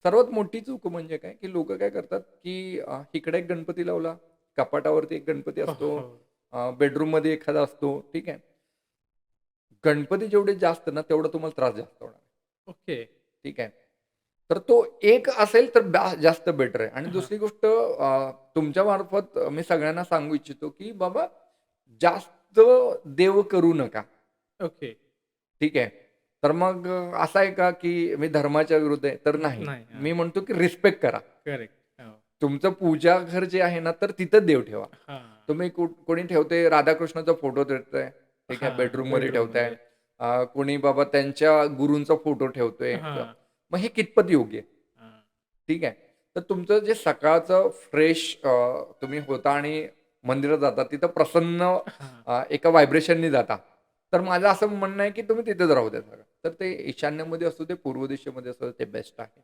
सर्वात मोठी चूक म्हणजे काय, की लोकं काय करतात, की इकडे एक गणपती लावला, कपाटावरती एक गणपती हो, असतो, हो. बेडरूममध्ये एखादा असतो, ठीक आहे. गणपती जेवढे जास्त ना, तेवढा तुम्हाला त्रास जास्त होणार. ओके. ठीक आहे. तर तो एक असेल तर जास्त बेटर आहे आणि हां. दुसरी गोष्ट तुमच्या मार्फत मी सगळ्यांना सांगू इच्छितो, की बाबा जास्त देव करू नका. ओके. ठीक आहे. तर मग असं आहे का, की मी धर्माच्या विरुद्ध आहे? तर नाही. नाही. हां. मी म्हणतो, की रिस्पेक्ट करा. करेक्ट. हो. तुमचं पूजा घर जे आहे ना, तर तिथं देव ठेवा. हां. तुम्ही कोणी ठेवते राधाकृष्णाचा फोटो ठेवतोय, ठीक आहे, हां. बेडरूममध्ये ठेवताय. बेडरूममध्ये. कोणी बाबा त्यांच्या गुरूंचा फोटो ठेवतोय. हां. मग हे कितपत योग्य आहे? हां. ठीक आहे. तर तुमचं जे सकाळचं फ्रेश तुम्ही होता आणि मंदिरात जाता, तिथं प्रसन्न हां. एका व्हायब्रेशननी जाता. तर माझं असं म्हणणं आहे, की तुम्ही तिथेच राहू द्या सगळं. तर ते ईशान्येमध्ये असू दे, पूर्व दिशेमध्ये असू दे, ते बेस्ट आहे.